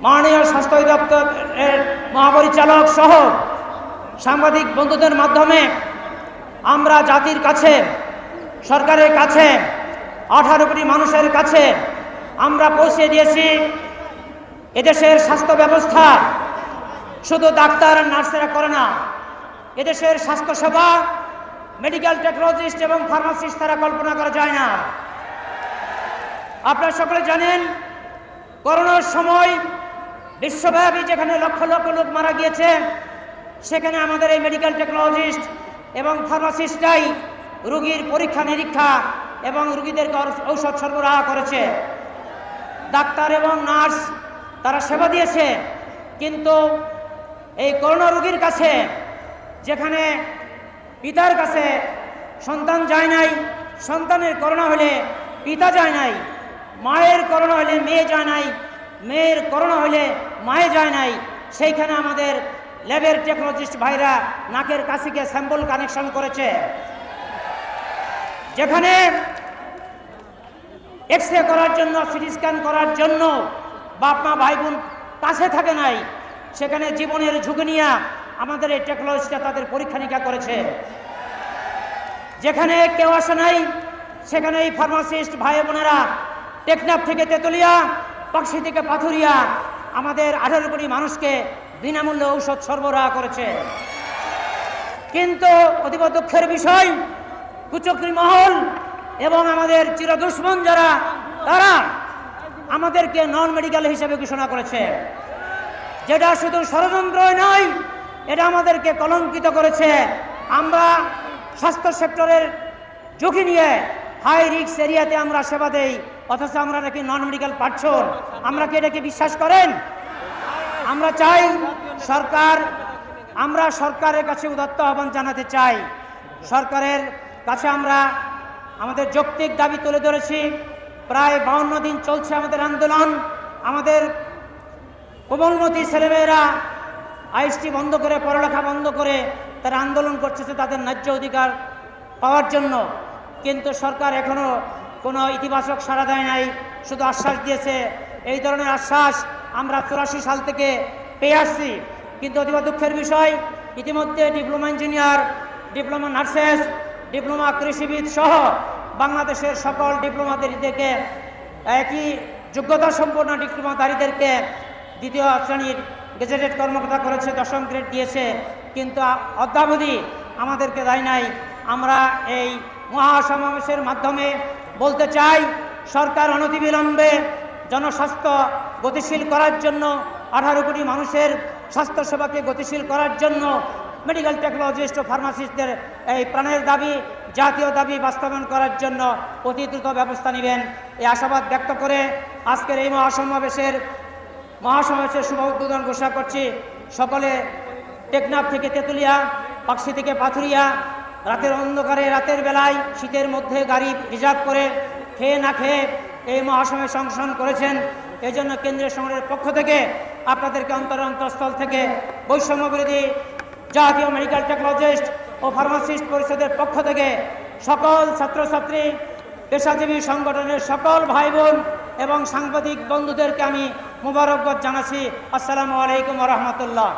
মাননীয় স্বাস্থ্য অধিদপ্তরের মহাপরিচালক সহ সাংবাদিক বন্ধুদের মাধ্যমে আমরা জাতির কাছে, সরকারের কাছে, 18 কোটি মানুষের কাছে আমরা পৌঁছে দিয়েছি এদেশের স্বাস্থ্য ব্যবস্থা শুধু ডাক্তার আর নার্সেরা করে না। এদেশের স্বাস্থ্যসেবা মেডিকেল টেকনোলজিস্ট এবং ফার্মাসিস্ট তারা কল্পনা করা যায় না। আপনারা সকলে জানেন, করোনার সময় বিশ্বব্যাপী যেখানে লক্ষ লক্ষ লোক মারা গিয়েছে, সেখানে আমাদের এই মেডিকেল টেকনোলজিস্ট এবং ফার্মাসিস্টরাই রোগীর পরীক্ষা নিরীক্ষা এবং রোগীদেরকে ঔষধ সরবরাহ করেছে। ডাক্তার এবং নার্স তারা সেবা দিয়েছে, কিন্তু এই করোনা রোগীর কাছে, যেখানে পিতার কাছে সন্তান যায় নাই, সন্তানের করোনা হলে পিতা যায় নাই, মায়ের করোনা হলে মেয়ে যায় নাই, মেয়ের করোনা হলে মায়ে যায় নাই, সেইখানে আমাদের ল্যাবের টেকনোলজিস্ট ভাইরা নাকের কাছিকে স্যাম্পল কানেকশন করেছে। যেখানে এক্স রে করার জন্য, সিটি স্ক্যান করার জন্য বাপ মা ভাই বোন কাছে থাকে নাই, সেখানে জীবনের ঝুঁকি নিয়ে আমাদের এই টেকনোলজিটা তাদের পরীক্ষা নিরীক্ষা করেছে। যেখানে কেউ আসে নাই, সেখানে এই ফার্মাসিস্ট ভাই বোনেরা টেকনাফ থেকে তেতুলিয়া, পাকশি থেকে পাথুরিয়া আমাদের 18 কোটি মানুষকে বিনামূল্যে ঔষধ সরবরাহ করেছে। কিন্তু অতীব দুঃখের বিষয়, কুচক্রী মহল এবং আমাদের চিরদুশ্মন যারা, তারা আমাদেরকে নন মেডিকেল হিসেবে ঘোষণা করেছে, যেটা শুধু ষড়যন্ত্রই নয়, এটা আমাদেরকে কলঙ্কিত করেছে। আমরা স্বাস্থ্য সেক্টরের ঝুঁকি নিয়ে হাই রিস্ক এরিয়াতে আমরা সেবা দেই, অথচ আমরা নাকি নন মেডিকেল পার্সন। আমরা কি এটাকে বিশ্বাস করেন? আমরা চাই আমরা সরকারের কাছে উদাত্ত আহ্বান জানাতে চাই। সরকারের কাছে আমরা আমাদের যৌক্তিক দাবি তুলে ধরেছি। প্রায় 52 দিন চলছে আমাদের আন্দোলন। আমাদের কোমলমতি ছেলেমেয়েরা আইএসটি বন্ধ করে, পড়ালেখা বন্ধ করে তারা আন্দোলন করতেছে তাদের ন্যায্য অধিকার পাওয়ার জন্য। কিন্তু সরকার এখনো কোনো ইতিবাচক সাড়া দেয় নাই, শুধু আশ্বাস দিয়েছে। এই ধরনের আশ্বাস আমরা 84 সাল থেকে পেয়ে আসছি। কিন্তু অতীব দুঃখের বিষয়, ইতিমধ্যে diploma engineer, diploma nurses, diploma কৃষিবিদ সহ বাংলাদেশের সকল ডিপ্লোমাধারীদেরকে, একই যোগ্যতা সম্পন্ন ডিপ্লোমাধারীদেরকে 2য় শ্রেণীর গেজেটেড কর্মকর্তা করেছে, 10ম গ্রেড দিয়েছে, কিন্তু অদ্যাবধি আমাদেরকে দেয় নাই। আমরা এই মহাসমাবেশের মাধ্যমে বলতে চাই, সরকার অনতিবিলম্বে জনস্বাস্থ্য গতিশীল করার জন্য, 18 কোটি মানুষের স্বাস্থ্যসেবাকে গতিশীল করার জন্য মেডিকেল টেকনোলজিস্ট ও ফার্মাসিস্টদের এই প্রাণের দাবি, জাতীয় দাবি বাস্তবায়ন করার জন্য অতি দ্রুত ব্যবস্থা নেবেন, এই আশাবাদ ব্যক্ত করে আজকের এই মহাসমাবেশের শুভ উদ্বোধন ঘোষণা করছি। সকলে টেকনাফ থেকে তেতুলিয়া, পাকশি থেকে পাথুরিয়া, রাতের অন্ধকারে, রাতের বেলায়, শীতের মধ্যে গাড়ি রিজার্ভ করে খেয়ে না খেয়ে এই মহাসমাবেশ অংশগ্রহণ করেছেন। এই জন্য কেন্দ্রীয় সংগঠনের পক্ষ থেকে আপনাদেরকে অন্তরস্থল থেকে বৈষম্য বিরোধী জাতীয় মেডিকেল টেকনোলজিস্ট ও ফার্মাসিস্ট পরিষদের পক্ষ থেকে সকল ছাত্রছাত্রী, পেশাজীবী সংগঠনের সকল ভাই বোন এবং সাংবাদিক বন্ধুদেরকে আমি মোবারকবাদ জানাচ্ছি। আসসালামু আলাইকুম ওয়া রাহমাতুল্লাহ।